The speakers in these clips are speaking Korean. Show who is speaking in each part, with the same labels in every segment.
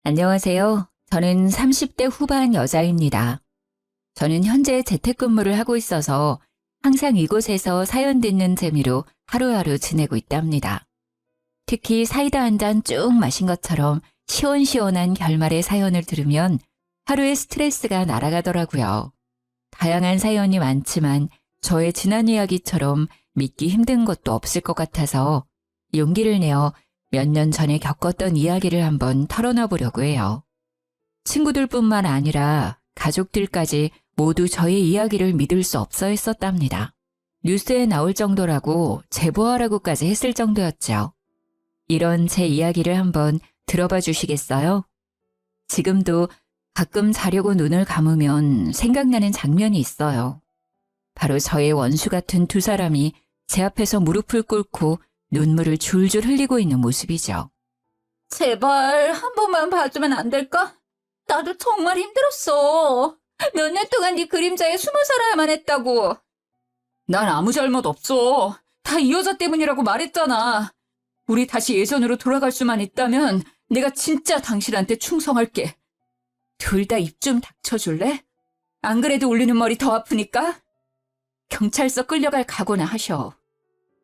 Speaker 1: 안녕하세요. 저는 30대 후반 여자입니다. 저는 현재 재택근무를 하고 있어서 항상 이곳에서 사연 듣는 재미로 하루하루 지내고 있답니다. 특히 사이다 한 잔 쭉 마신 것처럼 시원시원한 결말의 사연을 들으면 하루의 스트레스가 날아가더라고요. 다양한 사연이 많지만 저의 지난 이야기처럼 믿기 힘든 것도 없을 것 같아서 용기를 내어 몇 년 전에 겪었던 이야기를 한번 털어놔 보려고 해요. 친구들뿐만 아니라 가족들까지 모두 저의 이야기를 믿을 수 없어 했었답니다. 뉴스에 나올 정도라고 제보하라고까지 했을 정도였죠. 이런 제 이야기를 한번 들어봐 주시겠어요? 지금도 가끔 자려고 눈을 감으면 생각나는 장면이 있어요. 바로 저의 원수 같은 두 사람이 제 앞에서 무릎을 꿇고 눈물을 줄줄 흘리고 있는 모습이죠.
Speaker 2: 제발 한 번만 봐주면 안 될까? 나도 정말 힘들었어. 몇 년 동안 네 그림자에 숨어 살아야만 했다고. 난 아무 잘못 없어. 다 이 여자 때문이라고 말했잖아. 우리 다시 예전으로 돌아갈 수만 있다면 내가 진짜 당신한테 충성할게. 둘 다 입 좀 닥쳐줄래? 안 그래도 울리는 머리 더 아프니까? 경찰서 끌려갈 각오나 하셔.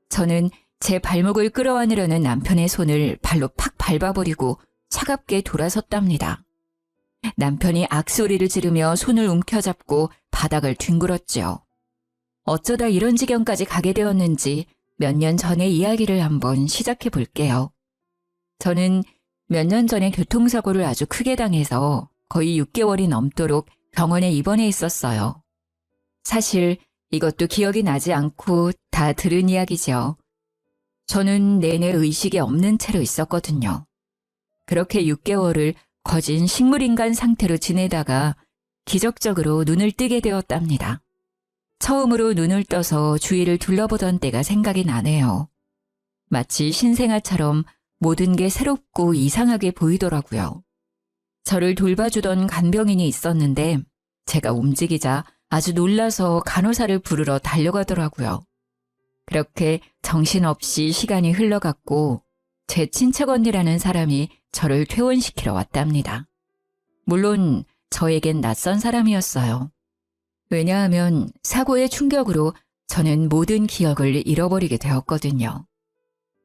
Speaker 1: 저는 제 발목을 끌어안으려는 남편의 손을 발로 팍 밟아버리고 차갑게 돌아섰답니다. 남편이 악소리를 지르며 손을 움켜잡고 바닥을 뒹굴었죠. 어쩌다 이런 지경까지 가게 되었는지 몇 년 전의 이야기를 한번 시작해 볼게요. 저는 몇 년 전에 교통사고를 아주 크게 당해서 거의 6개월이 넘도록 병원에 입원해 있었어요. 사실 이것도 기억이 나지 않고 다 들은 이야기죠. 저는 내내 의식이 없는 채로 있었거든요. 그렇게 6개월을 거진 식물인간 상태로 지내다가 기적적으로 눈을 뜨게 되었답니다. 처음으로 눈을 떠서 주위를 둘러보던 때가 생각이 나네요. 마치 신생아처럼 모든 게 새롭고 이상하게 보이더라고요. 저를 돌봐주던 간병인이 있었는데 제가 움직이자 아주 놀라서 간호사를 부르러 달려가더라고요. 그렇게 정신없이 시간이 흘러갔고 제 친척 언니라는 사람이 저를 퇴원시키러 왔답니다. 물론 저에겐 낯선 사람이었어요. 왜냐하면 사고의 충격으로 저는 모든 기억을 잃어버리게 되었거든요.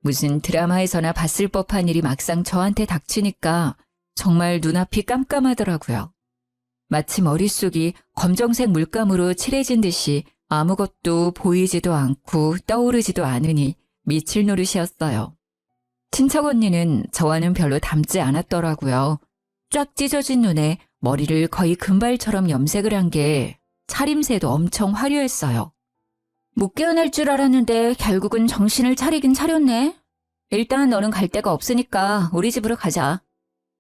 Speaker 1: 무슨 드라마에서나 봤을 법한 일이 막상 저한테 닥치니까 정말 눈앞이 깜깜하더라고요. 마치 머릿속이 검정색 물감으로 칠해진 듯이 아무것도 보이지도 않고 떠오르지도 않으니 미칠 노릇이었어요. 친척 언니는 저와는 별로 닮지 않았더라고요. 쫙 찢어진 눈에 머리를 거의 금발처럼 염색을 한 게 차림새도 엄청 화려했어요. 못 깨어날 줄 알았는데 결국은 정신을 차리긴 차렸네. 일단 너는 갈 데가 없으니까 우리 집으로 가자.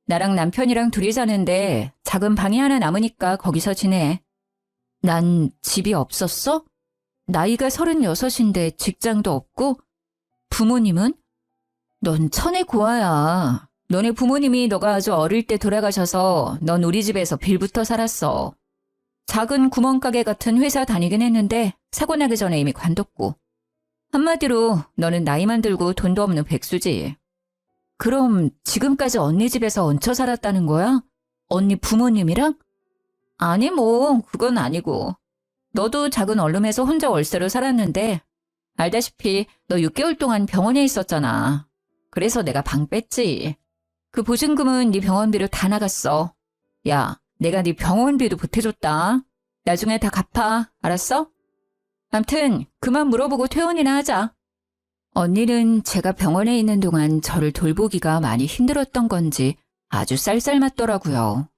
Speaker 1: 나랑 남편이랑 둘이 사는데 작은 방이 하나 남으니까 거기서 지내. 난 집이 없었어? 나이가 36인데 직장도 없고? 부모님은? 넌 천의 고아야. 너네 부모님이 너가 아주 어릴 때 돌아가셔서 넌 우리 집에서 빌부터 살았어. 작은 구멍가게 같은 회사 다니긴 했는데 사고 나기 전에 이미 관뒀고. 한마디로 너는 나이만 들고 돈도 없는 백수지. 그럼 지금까지 언니 집에서 얹혀 살았다는 거야? 언니 부모님이랑? 아니 뭐 그건 아니고. 너도 작은 원룸에서 혼자 월세로 살았는데 알다시피 너 6개월 동안 병원에 있었잖아. 그래서 내가 방 뺐지. 그 보증금은 네 병원비로 다 나갔어. 야, 내가 네 병원비도 보태줬다. 나중에 다 갚아. 알았어? 암튼 그만 물어보고 퇴원이나 하자. 언니는 제가 병원에 있는 동안 저를 돌보기가 많이 힘들었던 건지 아주 쌀쌀맞더라고요.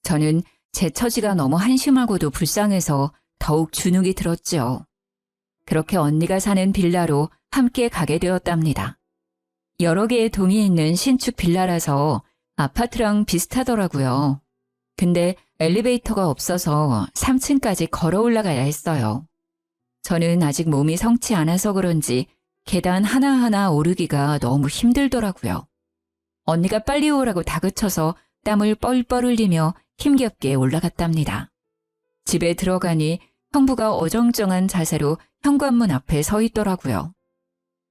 Speaker 1: 저는 제 처지가 너무 한심하고도 불쌍해서 더욱 주눅이 들었죠. 그렇게 언니가 사는 빌라로 함께 가게 되었답니다. 여러 개의 동이 있는 신축 빌라라서 아파트랑 비슷하더라고요. 근데 엘리베이터가 없어서 3층까지 걸어 올라가야 했어요. 저는 아직 몸이 성치 않아서 그런지 계단 하나하나 오르기가 너무 힘들더라고요. 언니가 빨리 오라고 다그쳐서 땀을 뻘뻘 흘리며 힘겹게 올라갔답니다. 집에 들어가니 형부가 어정쩡한 자세로 현관문 앞에 서 있더라고요.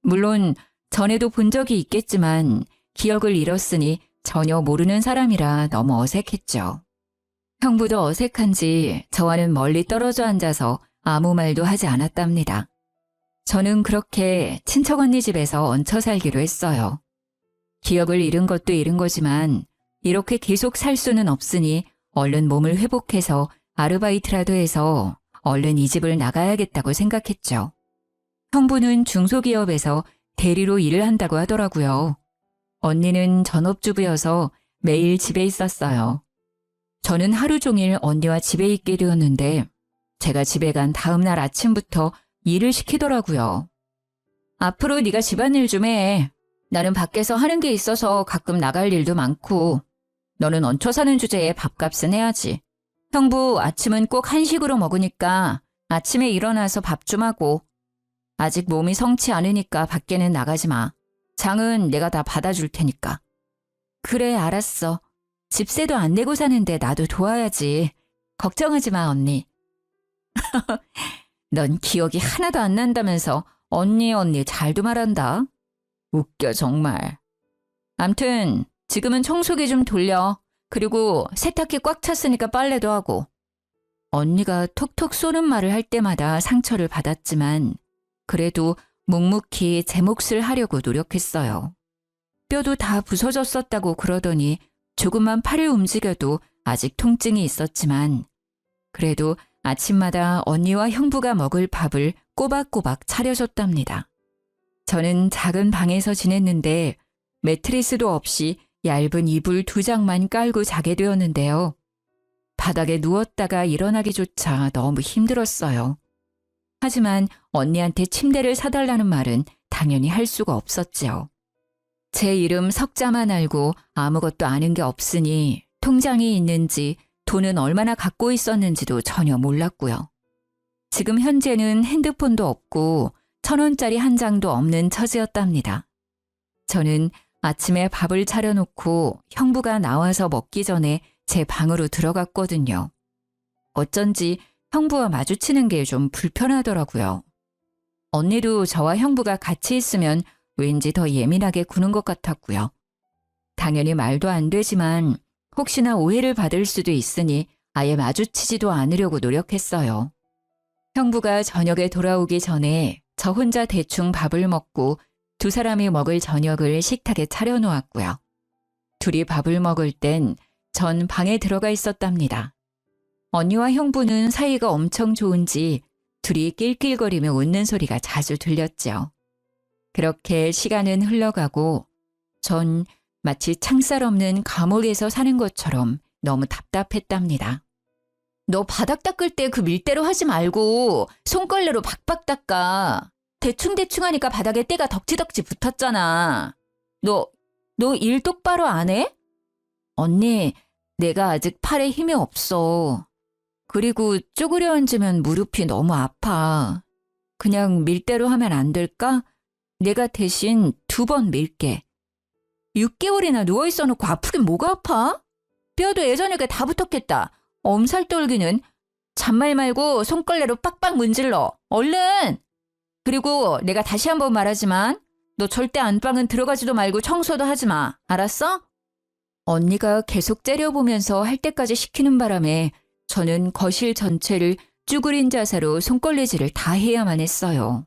Speaker 1: 물론 전에도 본 적이 있겠지만 기억을 잃었으니 전혀 모르는 사람이라 너무 어색했죠. 형부도 어색한지 저와는 멀리 떨어져 앉아서 아무 말도 하지 않았답니다. 저는 그렇게 친척 언니 집에서 얹혀 살기로 했어요. 기억을 잃은 것도 잃은 거지만 이렇게 계속 살 수는 없으니 얼른 몸을 회복해서 아르바이트라도 해서 얼른 이 집을 나가야겠다고 생각했죠. 형부는 중소기업에서 대리로 일을 한다고 하더라고요. 언니는 전업주부여서 매일 집에 있었어요. 저는 하루 종일 언니와 집에 있게 되었는데 제가 집에 간 다음 날 아침부터 일을 시키더라고요. 앞으로 네가 집안일 좀 해. 나는 밖에서 하는 게 있어서 가끔 나갈 일도 많고 너는 얹혀 사는 주제에 밥값은 해야지. 형부 아침은 꼭 한식으로 먹으니까 아침에 일어나서 밥 좀 하고 아직 몸이 성치 않으니까 밖에는 나가지 마. 장은 내가 다 받아줄 테니까. 그래 알았어. 집세도 안 내고 사는데 나도 도와야지. 걱정하지 마 언니. 넌 기억이 하나도 안 난다면서 언니 잘도 말한다. 웃겨 정말. 암튼 지금은 청소기 좀 돌려. 그리고 세탁기 꽉 찼으니까 빨래도 하고. 언니가 톡톡 쏘는 말을 할 때마다 상처를 받았지만 그래도 묵묵히 제 몫을 하려고 노력했어요. 뼈도 다 부서졌었다고 그러더니 조금만 팔을 움직여도 아직 통증이 있었지만 그래도 아침마다 언니와 형부가 먹을 밥을 꼬박꼬박 차려줬답니다. 저는 작은 방에서 지냈는데 매트리스도 없이 얇은 이불 2장만 깔고 자게 되었는데요. 바닥에 누웠다가 일어나기조차 너무 힘들었어요. 하지만 언니한테 침대를 사달라는 말은 당연히 할 수가 없었죠. 제 이름 석자만 알고 아무것도 아는 게 없으니 통장이 있는지 돈은 얼마나 갖고 있었는지도 전혀 몰랐고요. 지금 현재는 핸드폰도 없고 1,000원짜리 한 장도 없는 처지였답니다. 저는 아침에 밥을 차려놓고 형부가 나와서 먹기 전에 제 방으로 들어갔거든요. 어쩐지 형부와 마주치는 게 좀 불편하더라고요. 언니도 저와 형부가 같이 있으면 왠지 더 예민하게 구는 것 같았고요. 당연히 말도 안 되지만 혹시나 오해를 받을 수도 있으니 아예 마주치지도 않으려고 노력했어요. 형부가 저녁에 돌아오기 전에 저 혼자 대충 밥을 먹고 두 사람이 먹을 저녁을 식탁에 차려놓았고요. 둘이 밥을 먹을 땐 전 방에 들어가 있었답니다. 언니와 형부는 사이가 엄청 좋은지 둘이 낄낄거리며 웃는 소리가 자주 들렸죠. 그렇게 시간은 흘러가고 전 마치 창살 없는 감옥에서 사는 것처럼 너무 답답했답니다. 너 바닥 닦을 때 그 밀대로 하지 말고 손걸레로 박박 닦아. 대충대충 하니까 바닥에 때가 덕지덕지 붙었잖아. 너 일 똑바로 안 해? 언니, 내가 아직 팔에 힘이 없어. 그리고 쪼그려 앉으면 무릎이 너무 아파. 그냥 밀대로 하면 안 될까? 내가 대신 2번 밀게. 6개월이나 누워있어 놓고 아프긴 뭐가 아파? 뼈도 예전에 다 붙었겠다. 엄살 떨기는. 잔말 말고 손걸레로 빡빡 문질러. 얼른! 그리고 내가 다시 한번 말하지만 너 절대 안방은 들어가지도 말고 청소도 하지 마. 알았어? 언니가 계속 째려보면서 할 때까지 시키는 바람에 저는 거실 전체를 쭈그린 자세로 손걸레질을 다 해야만 했어요.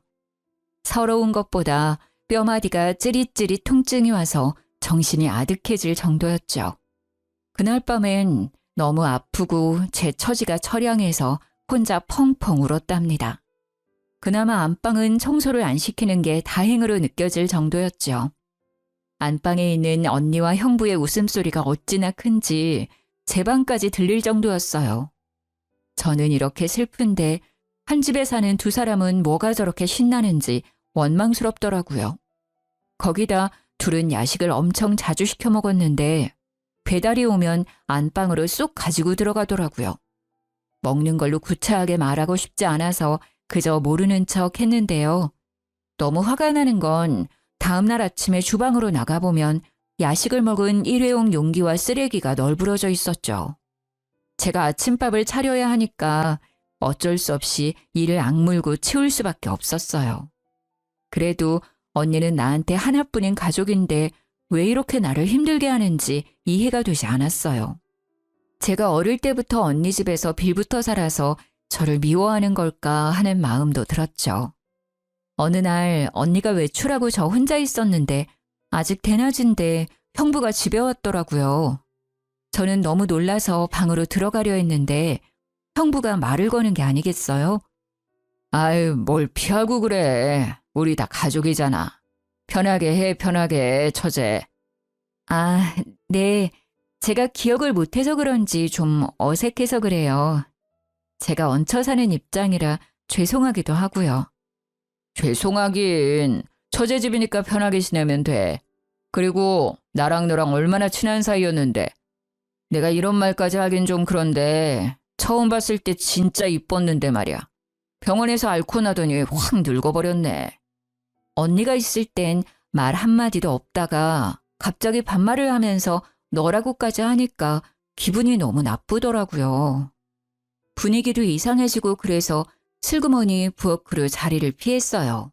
Speaker 1: 서러운 것보다 뼈마디가 찌릿찌릿 통증이 와서 정신이 아득해질 정도였죠. 그날 밤엔 너무 아프고 제 처지가 처량해서 혼자 펑펑 울었답니다. 그나마 안방은 청소를 안 시키는 게 다행으로 느껴질 정도였죠. 안방에 있는 언니와 형부의 웃음소리가 어찌나 큰지 제 방까지 들릴 정도였어요. 저는 이렇게 슬픈데 한 집에 사는 두 사람은 뭐가 저렇게 신나는지 원망스럽더라고요. 거기다 둘은 야식을 엄청 자주 시켜 먹었는데 배달이 오면 안방으로 쏙 가지고 들어가더라고요. 먹는 걸로 구차하게 말하고 싶지 않아서 그저 모르는 척 했는데요. 너무 화가 나는 건 다음날 아침에 주방으로 나가보면 야식을 먹은 일회용 용기와 쓰레기가 널브러져 있었죠. 제가 아침밥을 차려야 하니까 어쩔 수 없이 이를 악물고 치울 수밖에 없었어요. 그래도 언니는 나한테 하나뿐인 가족인데 왜 이렇게 나를 힘들게 하는지 이해가 되지 않았어요. 제가 어릴 때부터 언니 집에서 빌붙어 살아서 저를 미워하는 걸까 하는 마음도 들었죠. 어느 날 언니가 외출하고 저 혼자 있었는데 아직 대낮인데 형부가 집에 왔더라고요. 저는 너무 놀라서 방으로 들어가려 했는데 형부가 말을 거는 게 아니겠어요? 아유, 뭘 피하고 그래. 우리 다 가족이잖아. 편하게 해, 편하게, 처제. 아, 네. 제가 기억을 못해서 그런지 좀 어색해서 그래요. 제가 얹혀 사는 입장이라 죄송하기도 하고요. 죄송하긴. 처제 집이니까 편하게 지내면 돼. 그리고 나랑 너랑 얼마나 친한 사이였는데. 내가 이런 말까지 하긴 좀 그런데 처음 봤을 때 진짜 이뻤는데 말이야. 병원에서 앓고 나더니 확 늙어버렸네. 언니가 있을 땐 말 한마디도 없다가 갑자기 반말을 하면서 너라고까지 하니까 기분이 너무 나쁘더라고요. 분위기도 이상해지고 그래서 슬그머니 부엌으로 자리를 피했어요.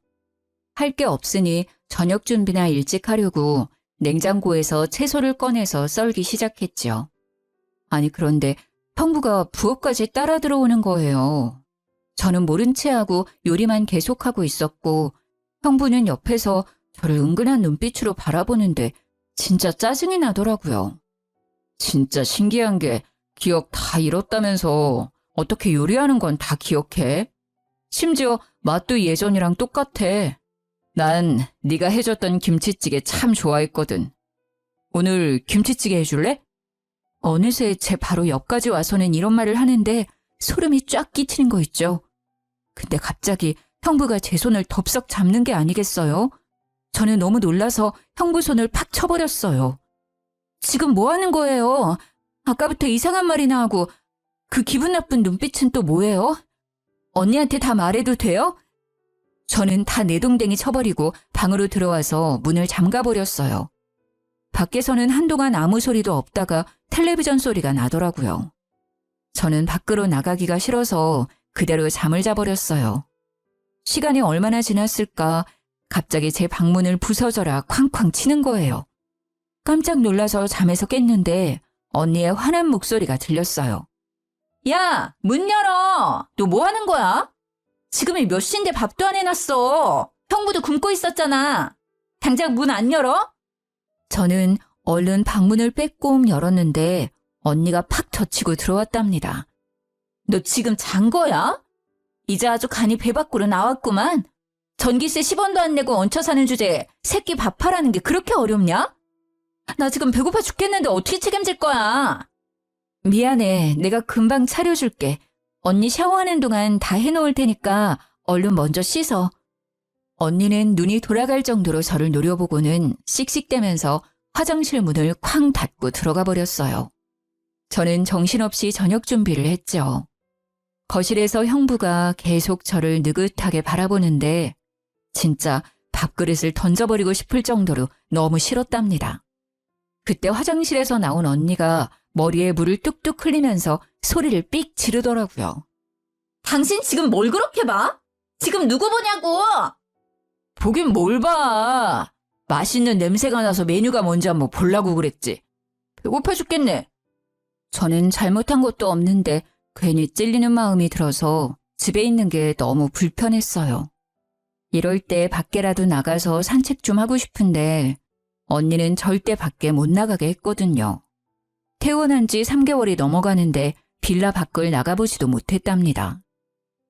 Speaker 1: 할 게 없으니 저녁 준비나 일찍 하려고 냉장고에서 채소를 꺼내서 썰기 시작했죠. 아니 그런데 형부가 부엌까지 따라 들어오는 거예요. 저는 모른 채 하고 요리만 계속하고 있었고 형부는 옆에서 저를 은근한 눈빛으로 바라보는데 진짜 짜증이 나더라고요. 진짜 신기한 게 기억 다 잃었다면서 어떻게 요리하는 건 다 기억해? 심지어 맛도 예전이랑 똑같아. 난 네가 해줬던 김치찌개 참 좋아했거든. 오늘 김치찌개 해줄래? 어느새 제 바로 옆까지 와서는 이런 말을 하는데 소름이 쫙 끼치는 거 있죠. 근데 갑자기 형부가 제 손을 덥석 잡는 게 아니겠어요? 저는 너무 놀라서 형부 손을 팍 쳐버렸어요. 지금 뭐 하는 거예요? 아까부터 이상한 말이나 하고 그 기분 나쁜 눈빛은 또 뭐예요? 언니한테 다 말해도 돼요? 저는 다 내동댕이 쳐버리고 방으로 들어와서 문을 잠가버렸어요. 밖에서는 한동안 아무 소리도 없다가 텔레비전 소리가 나더라고요. 저는 밖으로 나가기가 싫어서 그대로 잠을 자버렸어요. 시간이 얼마나 지났을까 갑자기 제 방문을 부서져라 쾅쾅 치는 거예요. 깜짝 놀라서 잠에서 깼는데 언니의 화난 목소리가 들렸어요.
Speaker 2: 야, 문 열어. 너 뭐 하는 거야? 지금이 몇 시인데 밥도 안 해놨어. 형부도 굶고 있었잖아. 당장 문 안 열어?
Speaker 1: 저는 얼른 방문을 빼꼼 열었는데 언니가 팍 젖히고 들어왔답니다.
Speaker 2: 너 지금 잔 거야? 이제 아주 간이 배 밖으로 나왔구만. 전기세 10원도 안 내고 얹혀 사는 주제에 새끼 밥하라는 게 그렇게 어렵냐? 나 지금 배고파 죽겠는데 어떻게 책임질 거야?
Speaker 1: 미안해. 내가 금방 차려줄게. 언니 샤워하는 동안 다 해놓을 테니까 얼른 먼저 씻어. 언니는 눈이 돌아갈 정도로 저를 노려보고는 씩씩대면서 화장실 문을 쾅 닫고 들어가 버렸어요. 저는 정신없이 저녁 준비를 했죠. 거실에서 형부가 계속 저를 느긋하게 바라보는데 진짜 밥그릇을 던져버리고 싶을 정도로 너무 싫었답니다. 그때 화장실에서 나온 언니가 머리에 물을 뚝뚝 흘리면서 소리를 삑 지르더라고요.
Speaker 2: 당신 지금 뭘 그렇게 봐? 지금 누구 보냐고?
Speaker 1: 보긴 뭘 봐. 맛있는 냄새가 나서 메뉴가 뭔지 한번 보려고 그랬지. 배고파 죽겠네. 저는 잘못한 것도 없는데 괜히 찔리는 마음이 들어서 집에 있는 게 너무 불편했어요. 이럴 때 밖에라도 나가서 산책 좀 하고 싶은데 언니는 절대 밖에 못 나가게 했거든요. 퇴원한 지 3개월이 넘어가는데 빌라 밖을 나가보지도 못했답니다.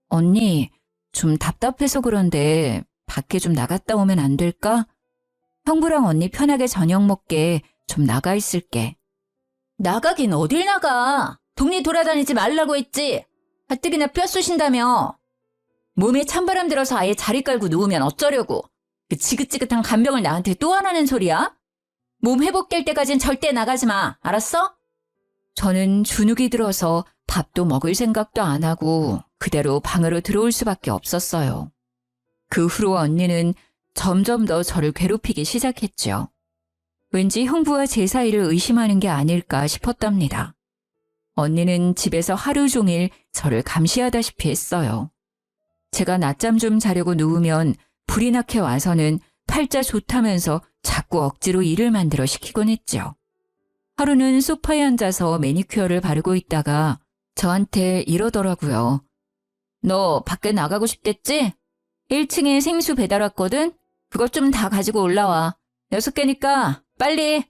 Speaker 1: 언니, 좀 답답해서 그런데 밖에 좀 나갔다 오면 안 될까? 형부랑 언니 편하게 저녁 먹게 좀 나가 있을게.
Speaker 2: 나가긴 어딜 나가. 동네 돌아다니지 말라고 했지. 가뜩이나 뼈 쑤신다며. 몸에 찬바람 들어서 아예 자리 깔고 누우면 어쩌려고. 그 지긋지긋한 간병을 나한테 또 하라는 소리야? 몸 회복될 때까진 절대 나가지 마. 알았어?
Speaker 1: 저는 주눅이 들어서 밥도 먹을 생각도 안 하고 그대로 방으로 들어올 수밖에 없었어요. 그 후로 언니는 점점 더 저를 괴롭히기 시작했죠. 왠지 형부와 제 사이를 의심하는 게 아닐까 싶었답니다. 언니는 집에서 하루 종일 저를 감시하다시피 했어요. 제가 낮잠 좀 자려고 누우면 불이 나게 와서는 팔자 좋다면서 자꾸 억지로 일을 만들어 시키곤 했죠. 하루는 소파에 앉아서 매니큐어를 바르고 있다가 저한테 이러더라고요. 너 밖에 나가고 싶댔지? 1층에 생수 배달 왔거든? 그것 좀 다 가지고 올라와. 6개니까 빨리.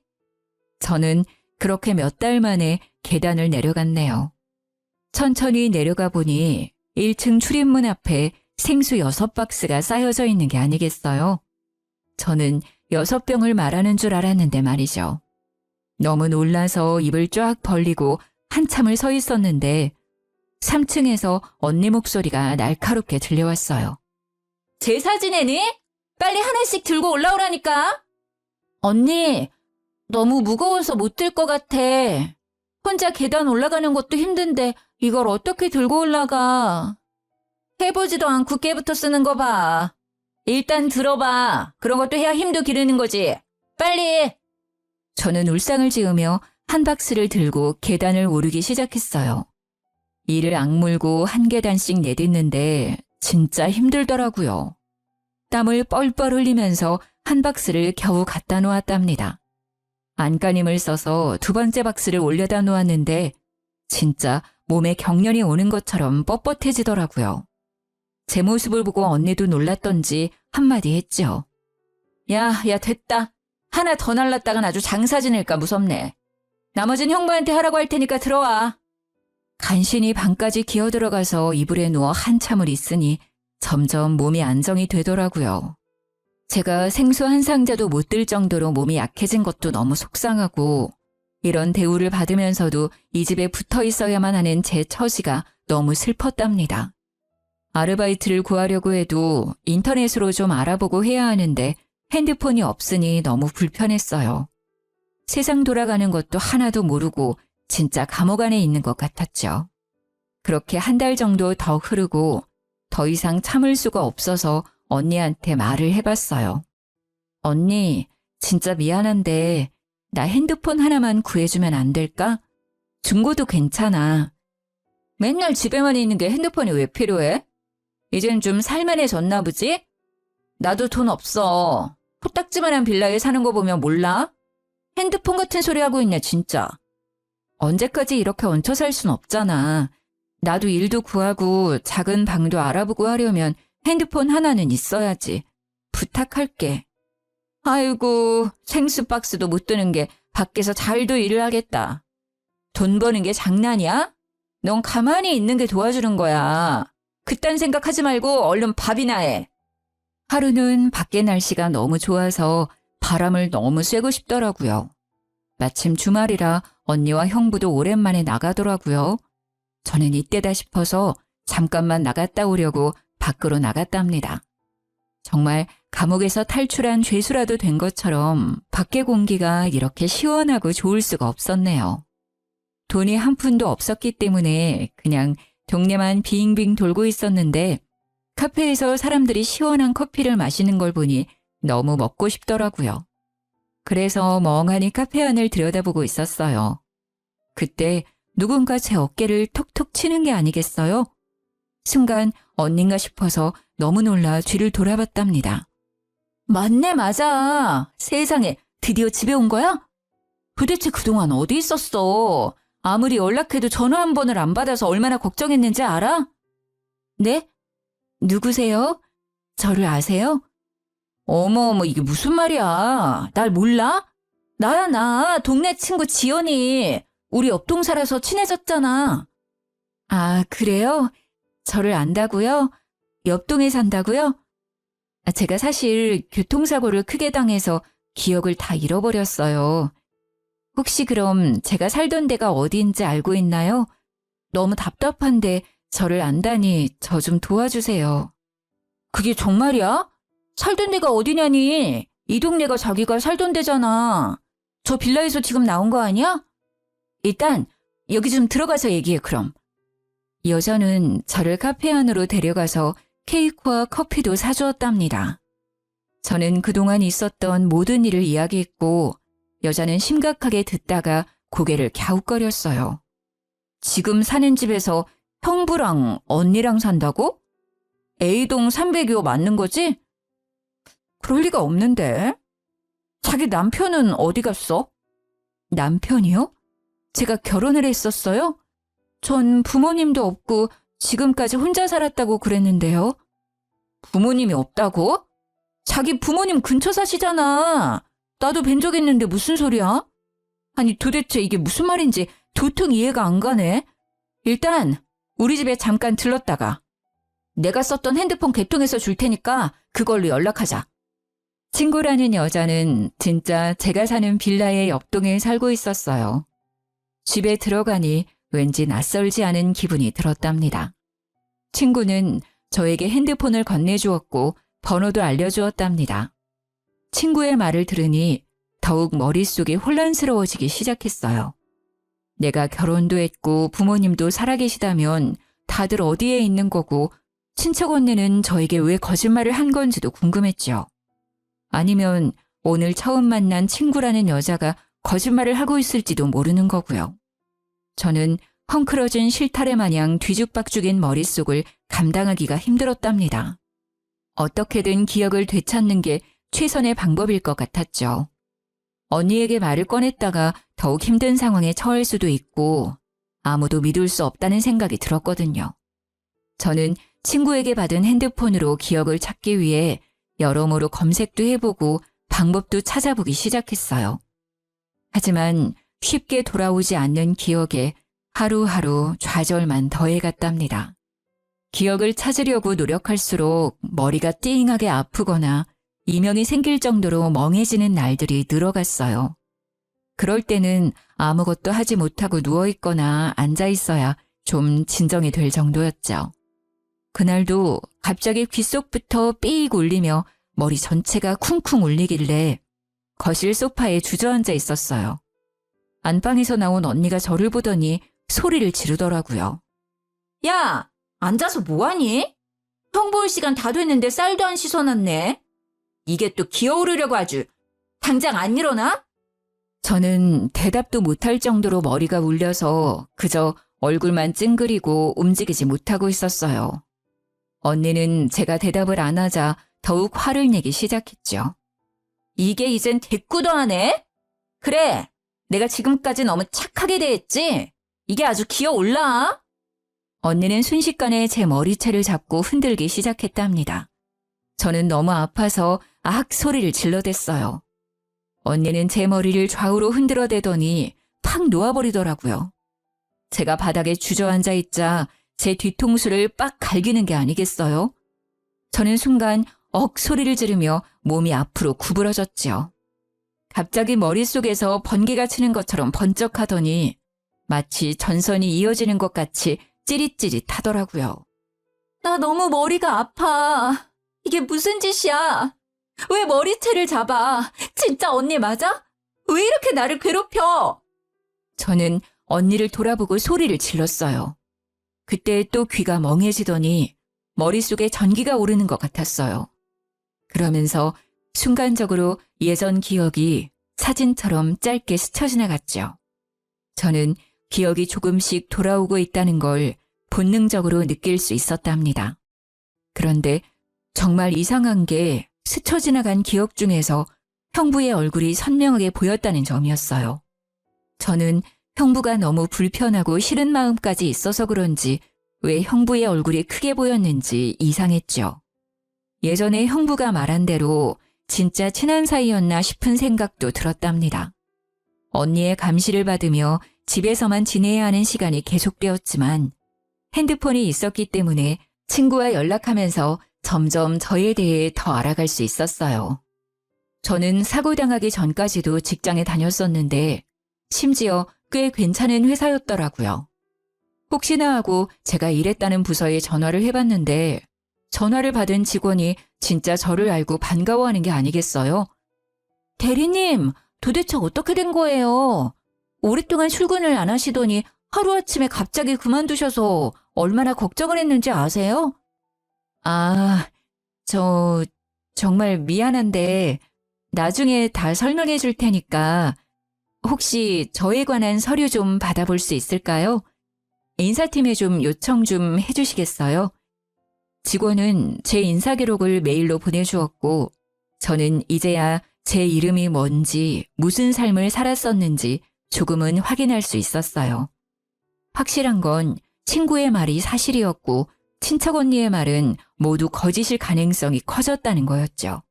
Speaker 1: 저는 그렇게 몇 달 만에 계단을 내려갔네요. 천천히 내려가 보니 1층 출입문 앞에 생수 6박스가 쌓여져 있는 게 아니겠어요? 저는 6병을 말하는 줄 알았는데 말이죠. 너무 놀라서 입을 쫙 벌리고 한참을 서 있었는데 3층에서 언니 목소리가 날카롭게 들려왔어요.
Speaker 2: 제사 지내니? 빨리 하나씩 들고 올라오라니까. 언니, 너무 무거워서 못 들 것 같아. 혼자 계단 올라가는 것도 힘든데 이걸 어떻게 들고 올라가. 해보지도 않고 깨부터 쓰는 거 봐. 일단 들어봐. 그런 것도 해야 힘도 기르는 거지. 빨리.
Speaker 1: 저는 울상을 지으며 한 박스를 들고 계단을 오르기 시작했어요. 이를 악물고 한 계단씩 내딛는데 진짜 힘들더라고요. 땀을 뻘뻘 흘리면서 한 박스를 겨우 갖다 놓았답니다. 안간힘을 써서 두 번째 박스를 올려다 놓았는데 진짜 몸에 경련이 오는 것처럼 뻣뻣해지더라고요. 제 모습을 보고 언니도 놀랐던지 한마디 했죠.
Speaker 2: 야, 됐다. 하나 더 날랐다간 아주 장사 지낼까 무섭네. 나머진 형부한테 하라고 할 테니까 들어와.
Speaker 1: 간신히 방까지 기어들어가서 이불에 누워 한참을 있으니 점점 몸이 안정이 되더라고요. 제가 생수 한 상자도 못 들 정도로 몸이 약해진 것도 너무 속상하고 이런 대우를 받으면서도 이 집에 붙어 있어야만 하는 제 처지가 너무 슬펐답니다. 아르바이트를 구하려고 해도 인터넷으로 좀 알아보고 해야 하는데 핸드폰이 없으니 너무 불편했어요. 세상 돌아가는 것도 하나도 모르고 진짜 감옥 안에 있는 것 같았죠. 그렇게 한 달 정도 더 흐르고 더 이상 참을 수가 없어서 언니한테 말을 해봤어요. 언니, 진짜 미안한데 나 핸드폰 하나만 구해주면 안 될까? 중고도 괜찮아.
Speaker 2: 맨날 집에만 있는 게 핸드폰이 왜 필요해? 이젠 좀 살만해졌나 보지? 나도 돈 없어. 코딱지만한 빌라에 사는 거 보면 몰라? 핸드폰 같은 소리 하고 있네 진짜.
Speaker 1: 언제까지 이렇게 얹혀 살 순 없잖아. 나도 일도 구하고 작은 방도 알아보고 하려면 핸드폰 하나는 있어야지. 부탁할게.
Speaker 2: 아이고, 생수 박스도 못 드는 게 밖에서 잘도 일을 하겠다. 돈 버는 게 장난이야? 넌 가만히 있는 게 도와주는 거야. 그딴 생각하지 말고 얼른 밥이나 해.
Speaker 1: 하루는 밖에 날씨가 너무 좋아서 바람을 너무 쐬고 싶더라고요. 마침 주말이라 언니와 형부도 오랜만에 나가더라고요. 저는 이때다 싶어서 잠깐만 나갔다 오려고 밖으로 나갔답니다. 정말 감옥에서 탈출한 죄수라도 된 것처럼 밖의 공기가 이렇게 시원하고 좋을 수가 없었네요. 돈이 한 푼도 없었기 때문에 그냥 동네만 빙빙 돌고 있었는데 카페에서 사람들이 시원한 커피를 마시는 걸 보니 너무 먹고 싶더라고요. 그래서 멍하니 카페 안을 들여다보고 있었어요. 그때 누군가 제 어깨를 톡톡 치는 게 아니겠어요? 순간 언닌가 싶어서 너무 놀라 뒤를 돌아봤답니다.
Speaker 2: 맞네, 맞아. 세상에, 드디어 집에 온 거야? 도대체 그동안 어디 있었어? 아무리 연락해도 전화 한 번을 안 받아서 얼마나 걱정했는지 알아?
Speaker 1: 네? 누구세요? 저를 아세요?
Speaker 2: 어머, 이게 무슨 말이야. 날 몰라? 나야, 나. 동네 친구 지연이. 우리 옆동 살아서 친해졌잖아.
Speaker 1: 아, 그래요? 저를 안다고요? 옆동에 산다고요? 제가 사실 교통사고를 크게 당해서 기억을 다 잃어버렸어요. 혹시 그럼 제가 살던 데가 어디인지 알고 있나요? 너무 답답한데 저를 안다니 저 좀 도와주세요.
Speaker 2: 그게 정말이야? 살던 데가 어디냐니? 이 동네가 자기가 살던 데잖아. 저 빌라에서 지금 나온 거 아니야? 일단 여기 좀 들어가서 얘기해 그럼.
Speaker 1: 여자는 저를 카페 안으로 데려가서 케이크와 커피도 사주었답니다. 저는 그동안 있었던 모든 일을 이야기했고 여자는 심각하게 듣다가 고개를 갸웃거렸어요.
Speaker 2: 지금 사는 집에서 형부랑 언니랑 산다고? A동 302호 맞는 거지? 그럴 리가 없는데. 자기 남편은 어디 갔어?
Speaker 1: 남편이요? 제가 결혼을 했었어요? 전 부모님도 없고 지금까지 혼자 살았다고 그랬는데요.
Speaker 2: 부모님이 없다고? 자기 부모님 근처 사시잖아. 나도 뵌 적 있는데 무슨 소리야? 아니 도대체 이게 무슨 말인지 도통 이해가 안 가네. 일단 우리 집에 잠깐 들렀다가 내가 썼던 핸드폰 개통해서 줄 테니까 그걸로 연락하자.
Speaker 1: 친구라는 여자는 진짜 제가 사는 빌라의 옆동에 살고 있었어요. 집에 들어가니 왠지 낯설지 않은 기분이 들었답니다. 친구는 저에게 핸드폰을 건네주었고 번호도 알려주었답니다. 친구의 말을 들으니 더욱 머릿속이 혼란스러워지기 시작했어요. 내가 결혼도 했고 부모님도 살아계시다면 다들 어디에 있는 거고 친척 언니는 저에게 왜 거짓말을 한 건지도 궁금했죠. 아니면 오늘 처음 만난 친구라는 여자가 거짓말을 하고 있을지도 모르는 거고요. 저는 헝클어진 실타래 마냥 뒤죽박죽인 머릿속을 감당하기가 힘들었답니다. 어떻게든 기억을 되찾는 게 최선의 방법일 것 같았죠. 언니에게 말을 꺼냈다가 더욱 힘든 상황에 처할 수도 있고 아무도 믿을 수 없다는 생각이 들었거든요. 저는 친구에게 받은 핸드폰으로 기억을 찾기 위해 여러모로 검색도 해보고 방법도 찾아보기 시작했어요. 하지만 쉽게 돌아오지 않는 기억에 하루하루 좌절만 더해갔답니다. 기억을 찾으려고 노력할수록 머리가 띵하게 아프거나 이명이 생길 정도로 멍해지는 날들이 늘어갔어요. 그럴 때는 아무것도 하지 못하고 누워있거나 앉아있어야 좀 진정이 될 정도였죠. 그날도 갑자기 귓속부터 삐익 울리며 머리 전체가 쿵쿵 울리길래 거실 소파에 주저앉아 있었어요. 안방에서 나온 언니가 저를 보더니 소리를 지르더라고요.
Speaker 2: 야, 앉아서 뭐하니? 형 볼 시간 다 됐는데 쌀도 안 씻어놨네. 이게 또 기어오르려고 아주. 당장 안 일어나?
Speaker 1: 저는 대답도 못할 정도로 머리가 울려서 그저 얼굴만 찡그리고 움직이지 못하고 있었어요. 언니는 제가 대답을 안 하자 더욱 화를 내기 시작했죠.
Speaker 2: 이게 이젠 대꾸도 하네? 그래, 내가 지금까지 너무 착하게 대했지? 이게 아주 기어올라.
Speaker 1: 언니는 순식간에 제 머리채를 잡고 흔들기 시작했답니다. 저는 너무 아파서 악 소리를 질러댔어요. 언니는 제 머리를 좌우로 흔들어대더니 팍 놓아버리더라고요. 제가 바닥에 주저앉아 있자 제 뒤통수를 빡 갈기는 게 아니겠어요? 저는 순간 억 소리를 지르며 몸이 앞으로 구부러졌죠. 갑자기 머릿속에서 번개가 치는 것처럼 번쩍하더니 마치 전선이 이어지는 것 같이 찌릿찌릿하더라고요.
Speaker 2: 나 너무 머리가 아파. 이게 무슨 짓이야? 왜 머리채를 잡아? 진짜 언니 맞아? 왜 이렇게 나를 괴롭혀?
Speaker 1: 저는 언니를 돌아보고 소리를 질렀어요. 그때 또 귀가 멍해지더니 머릿속에 전기가 오르는 것 같았어요. 그러면서 순간적으로 예전 기억이 사진처럼 짧게 스쳐 지나갔죠. 저는 기억이 조금씩 돌아오고 있다는 걸 본능적으로 느낄 수 있었답니다. 그런데 정말 이상한 게 스쳐 지나간 기억 중에서 형부의 얼굴이 선명하게 보였다는 점이었어요. 저는 형부가 너무 불편하고 싫은 마음까지 있어서 그런지 왜 형부의 얼굴이 크게 보였는지 이상했죠. 예전에 형부가 말한 대로 진짜 친한 사이였나 싶은 생각도 들었답니다. 언니의 감시를 받으며 집에서만 지내야 하는 시간이 계속되었지만 핸드폰이 있었기 때문에 친구와 연락하면서 점점 저에 대해 더 알아갈 수 있었어요. 저는 사고당하기 전까지도 직장에 다녔었는데 심지어 꽤 괜찮은 회사였더라고요. 혹시나 하고 제가 일했다는 부서에 전화를 해봤는데 전화를 받은 직원이 진짜 저를 알고 반가워하는 게 아니겠어요? 대리님, 도대체 어떻게 된 거예요? 오랫동안 출근을 안 하시더니 하루아침에 갑자기 그만두셔서 얼마나 걱정을 했는지 아세요? 아, 저 정말 미안한데 나중에 다 설명해 줄 테니까 혹시 저에 관한 서류 좀 받아볼 수 있을까요? 인사팀에 좀 요청 좀 해주시겠어요? 직원은 제 인사 기록을 메일로 보내주었고 저는 이제야 제 이름이 뭔지, 무슨 삶을 살았었는지 조금은 확인할 수 있었어요. 확실한 건 친구의 말이 사실이었고 친척 언니의 말은 모두 거짓일 가능성이 커졌다는 거였죠.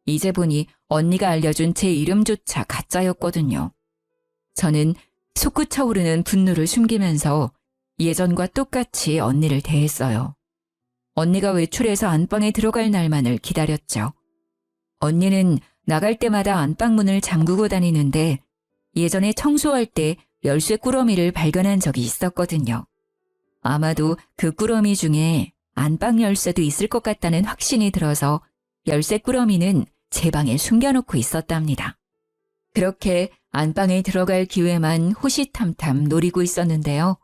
Speaker 1: 이제 보니 언니가 알려준 제 이름조차 가짜였거든요. 저는 솟구쳐오르는 분노를 숨기면서 예전과 똑같이 언니를 대했어요. 언니가 외출해서 안방에 들어갈 날만을 기다렸죠. 언니는 나갈 때마다 안방문을 잠그고 다니는데 예전에 청소할 때 열쇠 꾸러미를 발견한 적이 있었거든요. 아마도 그 꾸러미 중에 안방 열쇠도 있을 것 같다는 확신이 들어서 열쇠 꾸러미는 제 방에 숨겨놓고 있었답니다. 그렇게 안방에 들어갈 기회만 호시탐탐 노리고 있었는데요.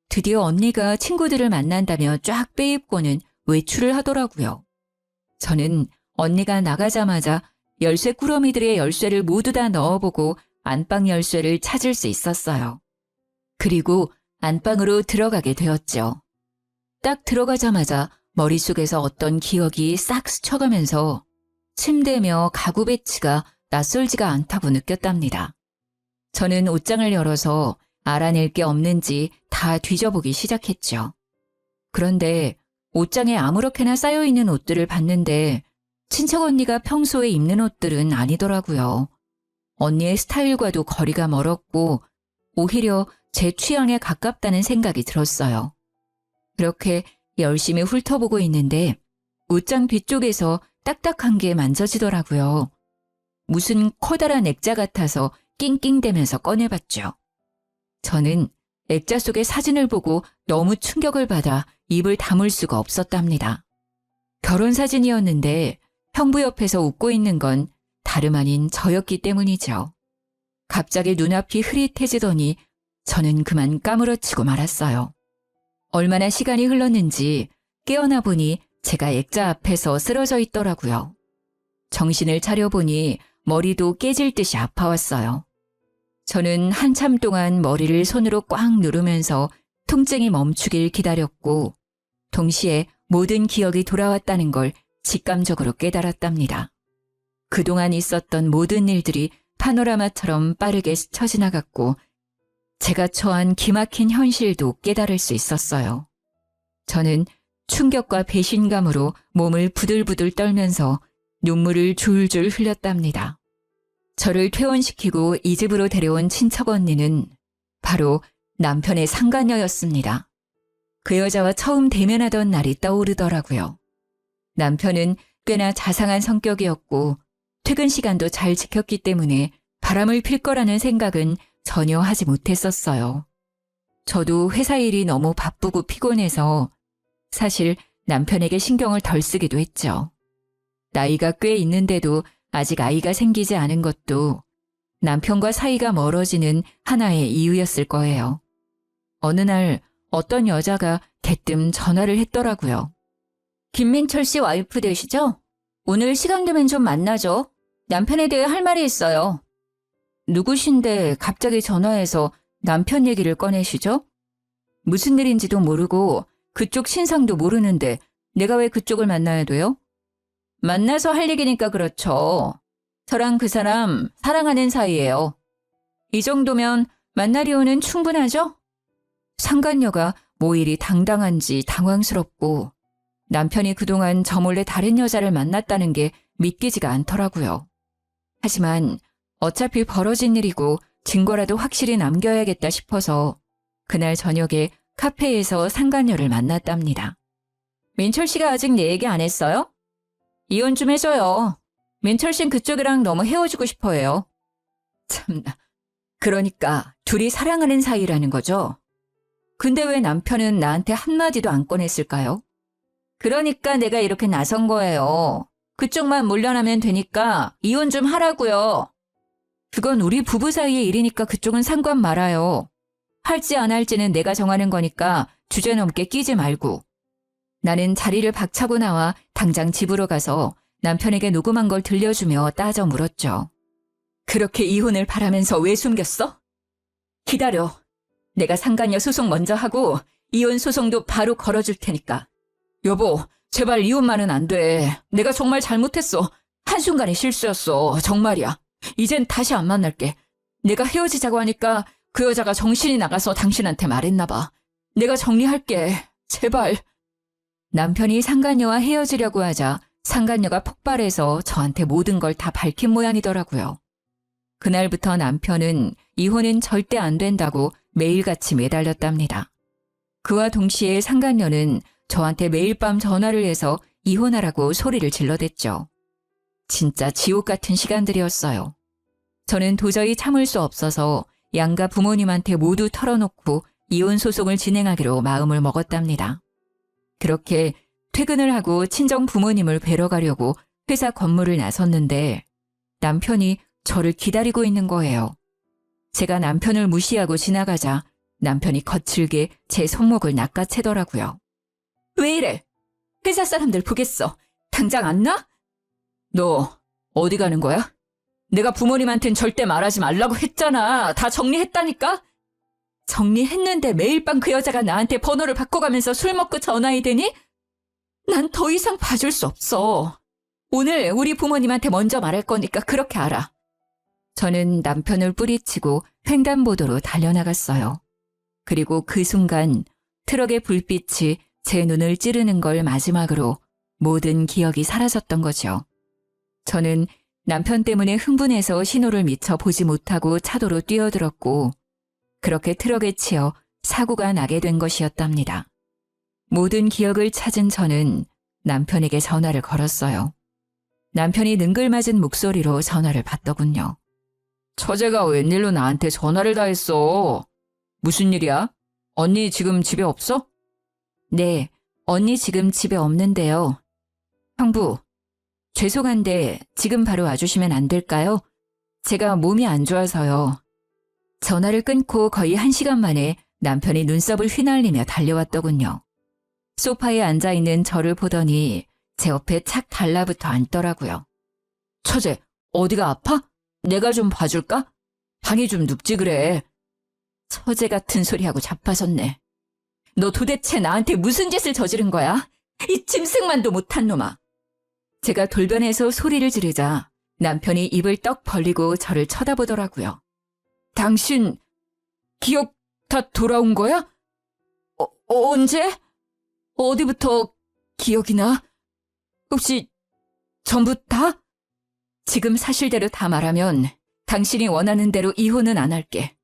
Speaker 1: 드디어 언니가 친구들을 만난다며 쫙 빼입고는 외출을 하더라고요. 저는 언니가 나가자마자 열쇠 꾸러미들의 열쇠를 모두 다 넣어보고 안방 열쇠를 찾을 수 있었어요. 그리고 안방으로 들어가게 되었죠. 딱 들어가자마자 머릿속에서 어떤 기억이 싹 스쳐가면서 침대며 가구 배치가 낯설지가 않다고 느꼈답니다. 저는 옷장을 열어서 알아낼 게 없는지 다 뒤져보기 시작했죠. 그런데 옷장에 아무렇게나 쌓여있는 옷들을 봤는데 친척 언니가 평소에 입는 옷들은 아니더라고요. 언니의 스타일과도 거리가 멀었고 오히려 제 취향에 가깝다는 생각이 들었어요. 그렇게 열심히 훑어보고 있는데 옷장 뒤쪽에서 딱딱한 게 만져지더라고요. 무슨 커다란 액자 같아서 낑낑대면서 꺼내봤죠. 저는 액자 속의 사진을 보고 너무 충격을 받아 입을 다물 수가 없었답니다. 결혼사진이었는데 형부 옆에서 웃고 있는 건 다름 아닌 저였기 때문이죠. 갑자기 눈앞이 흐릿해지더니 저는 그만 까무러치고 말았어요. 얼마나 시간이 흘렀는지 깨어나 보니 제가 액자 앞에서 쓰러져 있더라고요. 정신을 차려보니 머리도 깨질 듯이 아파왔어요. 저는 한참 동안 머리를 손으로 꽉 누르면서 통증이 멈추길 기다렸고 동시에 모든 기억이 돌아왔다는 걸 직감적으로 깨달았답니다. 그동안 있었던 모든 일들이 파노라마처럼 빠르게 스쳐 지나갔고 제가 처한 기막힌 현실도 깨달을 수 있었어요. 저는 충격과 배신감으로 몸을 부들부들 떨면서 눈물을 줄줄 흘렸답니다. 저를 퇴원시키고 이 집으로 데려온 친척 언니는 바로 남편의 상간녀였습니다. 그 여자와 처음 대면하던 날이 떠오르더라고요. 남편은 꽤나 자상한 성격이었고 퇴근 시간도 잘 지켰기 때문에 바람을 필 거라는 생각은 전혀 하지 못했었어요. 저도 회사 일이 너무 바쁘고 피곤해서 사실 남편에게 신경을 덜 쓰기도 했죠. 나이가 꽤 있는데도 아직 아이가 생기지 않은 것도 남편과 사이가 멀어지는 하나의 이유였을 거예요. 어느 날 어떤 여자가 대뜸 전화를 했더라고요.
Speaker 2: 김민철 씨 와이프 되시죠? 오늘 시간 되면 좀 만나죠. 남편에 대해 할 말이 있어요. 누구신데 갑자기 전화해서 남편 얘기를 꺼내시죠? 무슨 일인지도 모르고 그쪽 신상도 모르는데 내가 왜 그쪽을 만나야 돼요? 만나서 할 얘기니까 그렇죠. 저랑 그 사람 사랑하는 사이예요. 이 정도면 만날 이유는 충분하죠? 상간녀가 뭐 이리 당당한지 당황스럽고 남편이 그동안 저 몰래 다른 여자를 만났다는 게 믿기지가 않더라고요. 하지만 어차피 벌어진 일이고 증거라도 확실히 남겨야겠다 싶어서 그날 저녁에 카페에서 상간녀를 만났답니다. 민철 씨가 아직 내 얘기 안 했어요? 이혼 좀 해줘요. 민철 씨는 그쪽이랑 너무 헤어지고 싶어 해요. 참나. 그러니까 둘이 사랑하는 사이라는 거죠? 근데 왜 남편은 나한테 한마디도 안 꺼냈을까요? 그러니까 내가 이렇게 나선 거예요. 그쪽만 물러나면 되니까 이혼 좀 하라고요. 그건 우리 부부 사이의 일이니까 그쪽은 상관 말아요. 할지 안 할지는 내가 정하는 거니까 주제 넘게 끼지 말고. 나는 자리를 박차고 나와 당장 집으로 가서 남편에게 녹음한 걸 들려주며 따져 물었죠. 그렇게 이혼을 바라면서 왜 숨겼어? 기다려. 내가 상간녀 소송 먼저 하고 이혼 소송도 바로 걸어줄 테니까. 여보, 제발 이혼만은 안 돼. 내가 정말 잘못했어. 한순간의 실수였어. 정말이야. 이젠 다시 안 만날게. 내가 헤어지자고 하니까 그 여자가 정신이 나가서 당신한테 말했나 봐. 내가 정리할게. 제발.
Speaker 1: 남편이 상간녀와 헤어지려고 하자 상간녀가 폭발해서 저한테 모든 걸 다 밝힌 모양이더라고요. 그날부터 남편은 이혼은 절대 안 된다고 매일같이 매달렸답니다. 그와 동시에 상간녀는 저한테 매일 밤 전화를 해서 이혼하라고 소리를 질러댔죠. 진짜 지옥 같은 시간들이었어요. 저는 도저히 참을 수 없어서 양가 부모님한테 모두 털어놓고 이혼 소송을 진행하기로 마음을 먹었답니다. 그렇게 퇴근을 하고 친정 부모님을 뵈러 가려고 회사 건물을 나섰는데 남편이 저를 기다리고 있는 거예요. 제가 남편을 무시하고 지나가자 남편이 거칠게 제 손목을 낚아채더라고요.
Speaker 2: 왜 이래? 회사 사람들 보겠어. 당장 안 나? 너 어디 가는 거야? 내가 부모님한텐 절대 말하지 말라고 했잖아. 다 정리했다니까? 정리했는데 매일 밤 그 여자가 나한테 번호를 바꿔가면서 술 먹고 전화해 대니? 난 더 이상 봐줄 수 없어. 오늘 우리 부모님한테 먼저 말할 거니까 그렇게 알아.
Speaker 1: 저는 남편을 뿌리치고 횡단보도로 달려나갔어요. 그리고 그 순간 트럭의 불빛이 제 눈을 찌르는 걸 마지막으로 모든 기억이 사라졌던 거죠. 저는 남편 때문에 흥분해서 신호를 미처 보지 못하고 차도로 뛰어들었고 그렇게 트럭에 치여 사고가 나게 된 것이었답니다. 모든 기억을 찾은 저는 남편에게 전화를 걸었어요. 남편이 능글맞은 목소리로 전화를 받더군요.
Speaker 2: 처제가 웬일로 나한테 전화를 다 했어? 무슨 일이야? 언니 지금 집에 없어?
Speaker 1: 네, 언니 지금 집에 없는데요. 형부, 죄송한데 지금 바로 와주시면 안 될까요? 제가 몸이 안 좋아서요. 전화를 끊고 거의 1시간 만에 남편이 눈썹을 휘날리며 달려왔더군요. 소파에 앉아있는 저를 보더니 제 옆에 착 달라붙어 앉더라고요.
Speaker 2: 처제, 어디가 아파? 내가 좀 봐줄까? 방이 좀 눕지 그래. 처제 같은 소리하고 자빠졌네. 너 도대체 나한테 무슨 짓을 저지른 거야? 이 짐승만도 못한 놈아.
Speaker 1: 제가 돌변해서 소리를 지르자 남편이 입을 떡 벌리고 저를 쳐다보더라고요.
Speaker 2: 당신 기억 다 돌아온 거야? 언제? 어디부터 기억이 나? 혹시 전부 다?
Speaker 1: 지금 사실대로 다 말하면 당신이 원하는 대로 이혼은 안 할게.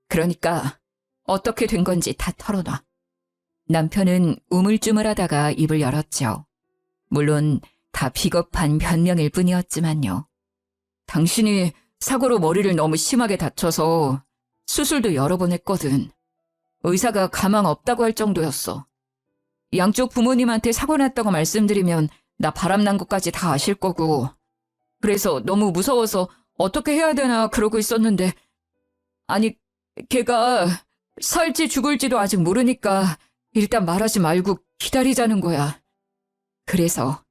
Speaker 1: 그러니까 어떻게 된 건지 다 털어놔. 남편은 우물쭈물하다가 입을 열었죠. 물론 다 비겁한 변명일 뿐이었지만요.
Speaker 2: 당신이 사고로 머리를 너무 심하게 다쳐서 수술도 여러 번 했거든. 의사가 가망 없다고 할 정도였어. 양쪽 부모님한테 사고 났다고 말씀드리면 나 바람난 것까지 다 아실 거고. 그래서 너무 무서워서 어떻게 해야 되나 그러고 있었는데 아니 걔가 살지 죽을지도 아직 모르니까 일단 말하지 말고 기다리자는 거야. 그래서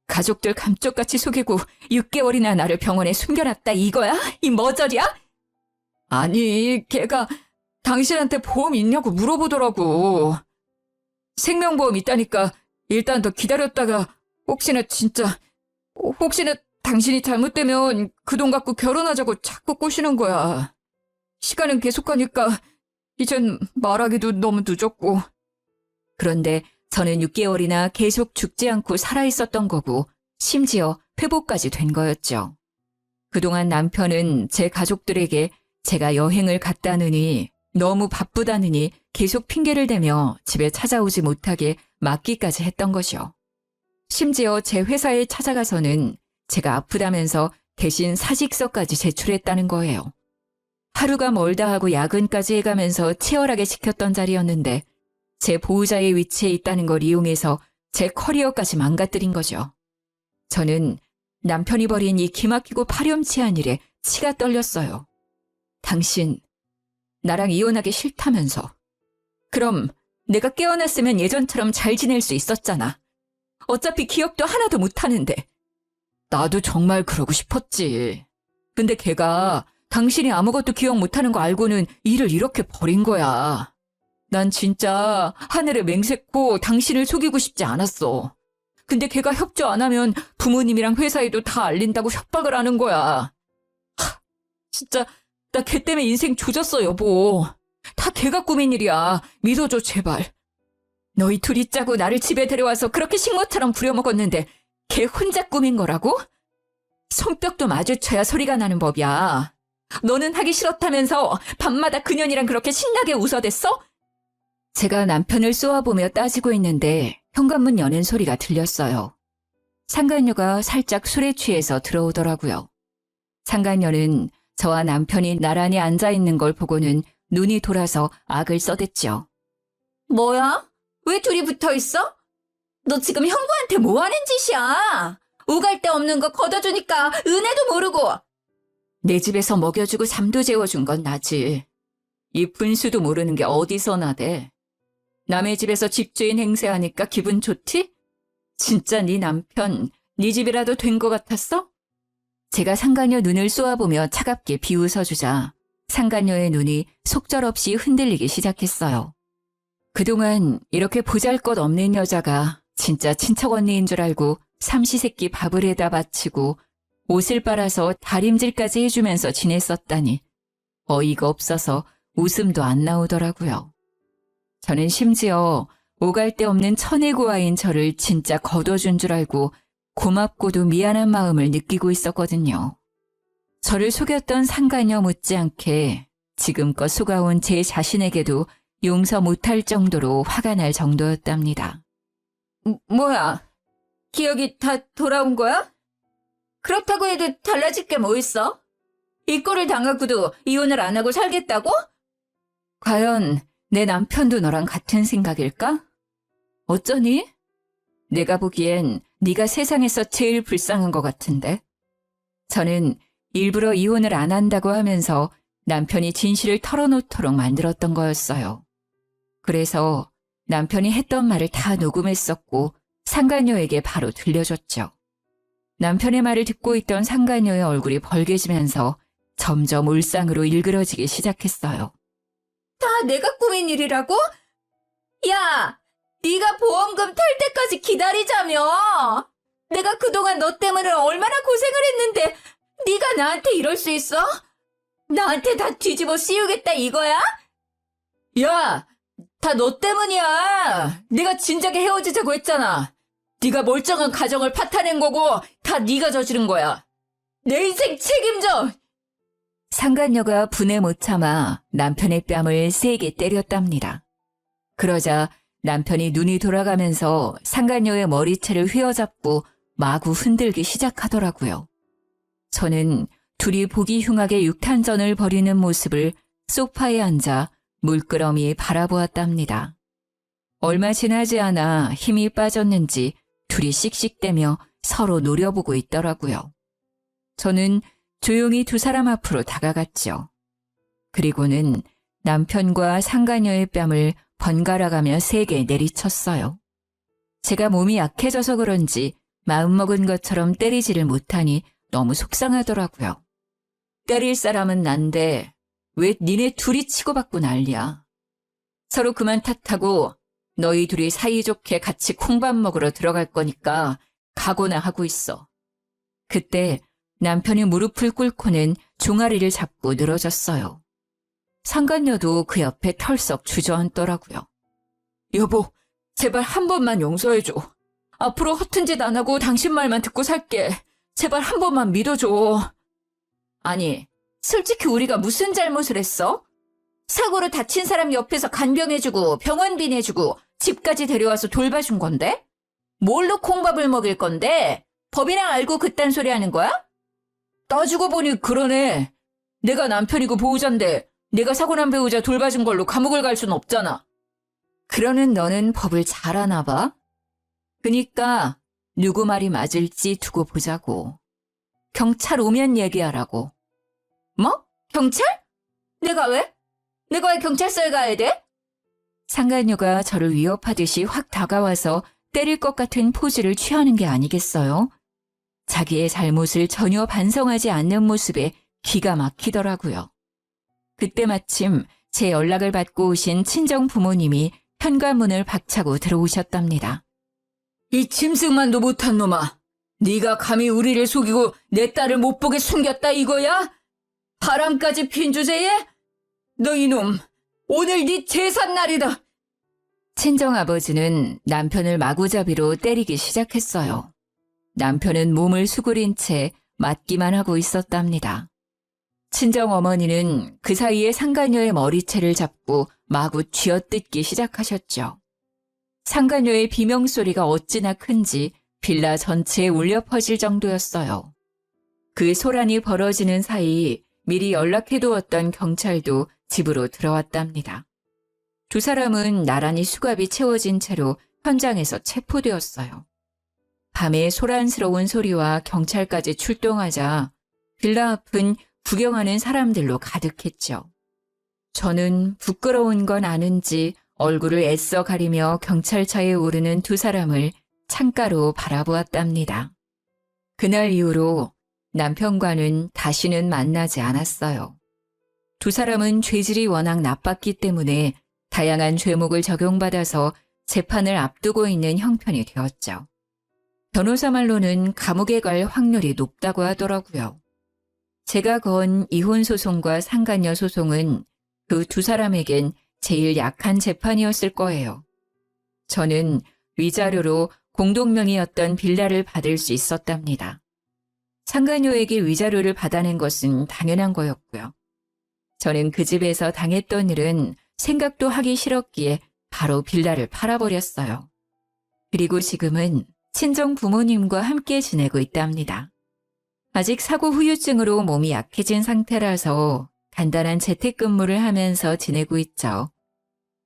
Speaker 2: 가족들 감쪽같이 속이고 6개월이나 나를 병원에 숨겨놨다 이거야? 이 머저리야? 아니 걔가 당신한테 보험 있냐고 물어보더라고. 생명보험 있다니까 일단 더 기다렸다가 혹시나 당신이 잘못되면 그 돈 갖고 결혼하자고 자꾸 꼬시는 거야. 시간은 계속 가니까 이젠 말하기도 너무 늦었고.
Speaker 1: 그런데 저는 6개월이나 계속 죽지 않고 살아있었던 거고 심지어 회복까지 된 거였죠. 그동안 남편은 제 가족들에게 제가 여행을 갔다느니 너무 바쁘다느니 계속 핑계를 대며 집에 찾아오지 못하게 막기까지 했던 것이요. 심지어 제 회사에 찾아가서는 제가 아프다면서 대신 사직서까지 제출했다는 거예요. 하루가 멀다 하고 야근까지 해가면서 치열하게 시켰던 자리였는데 제 보호자의 위치에 있다는 걸 이용해서 제 커리어까지 망가뜨린 거죠. 저는 남편이 벌인 이 기막히고 파렴치한 일에 치가 떨렸어요. 당신, 나랑 이혼하기 싫다면서. 그럼 내가 깨어났으면 예전처럼 잘 지낼 수 있었잖아. 어차피 기억도 하나도 못하는데.
Speaker 2: 나도 정말 그러고 싶었지. 근데 걔가 당신이 아무것도 기억 못하는 거 알고는 일을 이렇게 버린 거야. 난 진짜 하늘을 맹세코 당신을 속이고 싶지 않았어. 근데 걔가 협조 안 하면 부모님이랑 회사에도 다 알린다고 협박을 하는 거야. 진짜 나 걔 때문에 인생 조졌어, 여보. 다 걔가 꾸민 일이야. 믿어줘, 제발. 너희 둘이 짜고 나를 집에 데려와서 그렇게 식모처럼 부려먹었는데 걔 혼자 꾸민 거라고? 손뼉도 마주쳐야 소리가 나는 법이야. 너는 하기 싫었다면서 밤마다 그년이랑 그렇게 신나게 웃어댔어? 제가 남편을 쏘아보며 따지고 있는데 현관문 여는 소리가 들렸어요. 상간녀가 살짝 술에 취해서 들어오더라고요. 상간녀는 저와 남편이 나란히 앉아있는 걸 보고는 눈이 돌아서 악을 써댔죠. 뭐야? 왜 둘이 붙어있어? 너 지금 형부한테 뭐 하는 짓이야? 오갈 데 없는 거 걷어주니까 은혜도 모르고. 내 집에서 먹여주고 잠도 재워준 건 나지. 이 분수도 모르는 게 어디서 나대. 남의 집에서 집주인 행세하니까 기분 좋지? 진짜 네 남편 네 집이라도 된 거 같았어? 제가 상간녀 눈을 쏘아보며 차갑게 비웃어주자 상간녀의 눈이 속절없이 흔들리기 시작했어요. 그동안 이렇게 보잘것없는 여자가 진짜 친척 언니인 줄 알고 삼시세끼 밥을 해다 바치고 옷을 빨아서 다림질까지 해주면서 지냈었다니 어이가 없어서 웃음도 안 나오더라고요. 저는 심지어 오갈 데 없는 천혜고아인 저를 진짜 거둬준 줄 알고 고맙고도 미안한 마음을 느끼고 있었거든요. 저를 속였던 상간녀 못지않게 지금껏 속아온 제 자신에게도 용서 못할 정도로 화가 날 정도였답니다. 뭐야? 기억이 다 돌아온 거야? 그렇다고 해도 달라질 게 뭐 있어? 이 꼴을 당하고도 이혼을 안 하고 살겠다고? 과연 내 남편도 너랑 같은 생각일까? 어쩌니? 내가 보기엔 네가 세상에서 제일 불쌍한 것 같은데. 저는 일부러 이혼을 안 한다고 하면서 남편이 진실을 털어놓도록 만들었던 거였어요. 그래서 남편이 했던 말을 다 녹음했었고 상간녀에게 바로 들려줬죠. 남편의 말을 듣고 있던 상간녀의 얼굴이 벌개지면서 점점 울상으로 일그러지기 시작했어요. 다 내가 꾸민 일이라고? 야! 네가 보험금 탈 때까지 기다리자며! 내가 그동안 너 때문에 얼마나 고생을 했는데 네가 나한테 이럴 수 있어? 나한테 다 뒤집어 씌우겠다 이거야? 야! 다 너 때문이야! 네가 진작에 헤어지자고 했잖아! 네가 멀쩡한 가정을 파탄낸 거고 다 네가 저지른 거야! 내 인생 책임져! 상간녀가 분에 못 참아 남편의 뺨을 세게 때렸답니다. 그러자 남편이 눈이 돌아가면서 상간녀의 머리채를 휘어잡고 마구 흔들기 시작하더라고요. 저는 둘이 보기 흉하게 육탄전을 벌이는 모습을 소파에 앉아 물끄러미 바라보았답니다. 얼마 지나지 않아 힘이 빠졌는지 둘이 씩씩대며 서로 노려보고 있더라고요. 저는 조용히 두 사람 앞으로 다가갔죠. 그리고는 남편과 상간녀의 뺨을 번갈아가며 세게 내리쳤어요. 제가 몸이 약해져서 그런지 마음먹은 것처럼 때리지를 못하니 너무 속상하더라고요. 때릴 사람은 난데 왜 니네 둘이 치고받고 난리야. 서로 그만 탓하고 너희 둘이 사이좋게 같이 콩밥 먹으러 들어갈 거니까 각오나 하고 있어. 그때 남편이 무릎을 꿇고는 종아리를 잡고 늘어졌어요. 상간녀도 그 옆에 털썩 주저앉더라고요. 여보, 제발 한 번만 용서해줘. 앞으로 허튼 짓 안 하고 당신 말만 듣고 살게. 제발 한 번만 믿어줘. 아니, 솔직히 우리가 무슨 잘못을 했어? 사고로 다친 사람 옆에서 간병해주고 병원비 내주고 집까지 데려와서 돌봐준 건데? 뭘로 콩밥을 먹일 건데? 법이나 알고 그딴 소리 하는 거야? 따지고 보니 그러네. 내가 남편이고 보호자인데 내가 사고난 배우자 돌봐준 걸로 감옥을 갈 순 없잖아. 그러는 너는 법을 잘 아나 봐? 그니까 누구 말이 맞을지 두고 보자고. 경찰 오면 얘기하라고. 뭐? 경찰? 내가 왜? 내가 왜 경찰서에 가야 돼? 상간녀가 저를 위협하듯이 확 다가와서 때릴 것 같은 포즈를 취하는 게 아니겠어요? 자기의 잘못을 전혀 반성하지 않는 모습에 기가 막히더라고요. 그때 마침 제 연락을 받고 오신 친정 부모님이 현관문을 박차고 들어오셨답니다. 이 짐승만도 못한 놈아. 네가 감히 우리를 속이고 내 딸을 못 보게 숨겼다 이거야? 바람까지 핀 주제에? 너 이놈, 오늘 네 제삿날이다.
Speaker 1: 친정아버지는 남편을 마구잡이로 때리기 시작했어요. 남편은 몸을 수그린 채 맞기만 하고 있었답니다. 친정어머니는 그 사이에 상간녀의 머리채를 잡고 마구 쥐어뜯기 시작하셨죠. 상간녀의 비명소리가 어찌나 큰지 빌라 전체에 울려 퍼질 정도였어요. 그 소란이 벌어지는 사이 미리 연락해두었던 경찰도 집으로 들어왔답니다. 두 사람은 나란히 수갑이 채워진 채로 현장에서 체포되었어요. 밤에 소란스러운 소리와 경찰까지 출동하자 빌라 앞은 구경하는 사람들로 가득했죠. 저는 부끄러운 건 아는지 얼굴을 애써 가리며 경찰차에 오르는 두 사람을 창가로 바라보았답니다. 그날 이후로 남편과는 다시는 만나지 않았어요. 두 사람은 죄질이 워낙 나빴기 때문에 다양한 죄목을 적용받아서 재판을 앞두고 있는 형편이 되었죠. 변호사 말로는 감옥에 갈 확률이 높다고 하더라고요. 제가 건 이혼 소송과 상간녀 소송은 그 두 사람에겐 제일 약한 재판이었을 거예요. 저는 위자료로 공동명의였던 빌라를 받을 수 있었답니다. 상간녀에게 위자료를 받아낸 것은 당연한 거였고요. 저는 그 집에서 당했던 일은 생각도 하기 싫었기에 바로 빌라를 팔아버렸어요. 그리고 지금은 친정 부모님과 함께 지내고 있답니다. 아직 사고 후유증으로 몸이 약해진 상태라서 간단한 재택근무를 하면서 지내고 있죠.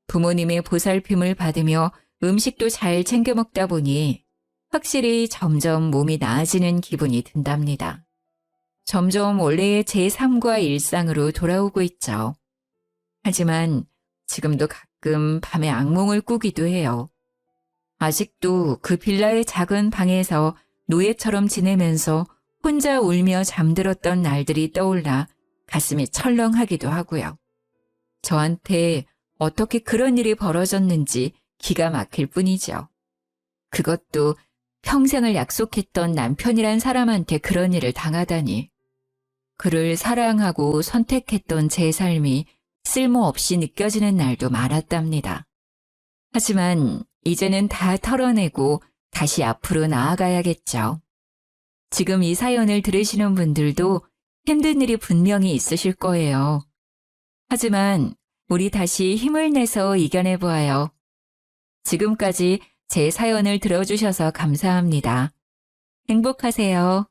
Speaker 1: 부모님의 보살핌을 받으며 음식도 잘 챙겨 먹다 보니 확실히 점점 몸이 나아지는 기분이 든답니다. 점점 원래의 제 삶과 일상으로 돌아오고 있죠. 하지만 지금도 가끔 밤에 악몽을 꾸기도 해요. 아직도 그 빌라의 작은 방에서 노예처럼 지내면서 혼자 울며 잠들었던 날들이 떠올라 가슴이 철렁하기도 하고요. 저한테 어떻게 그런 일이 벌어졌는지 기가 막힐 뿐이죠. 그것도 평생을 약속했던 남편이란 사람한테 그런 일을 당하다니. 그를 사랑하고 선택했던 제 삶이 쓸모없이 느껴지는 날도 많았답니다. 하지만 이제는 다 털어내고 다시 앞으로 나아가야겠죠. 지금 이 사연을 들으시는 분들도 힘든 일이 분명히 있으실 거예요. 하지만 우리 다시 힘을 내서 이겨내보아요. 지금까지 제 사연을 들어주셔서 감사합니다. 행복하세요.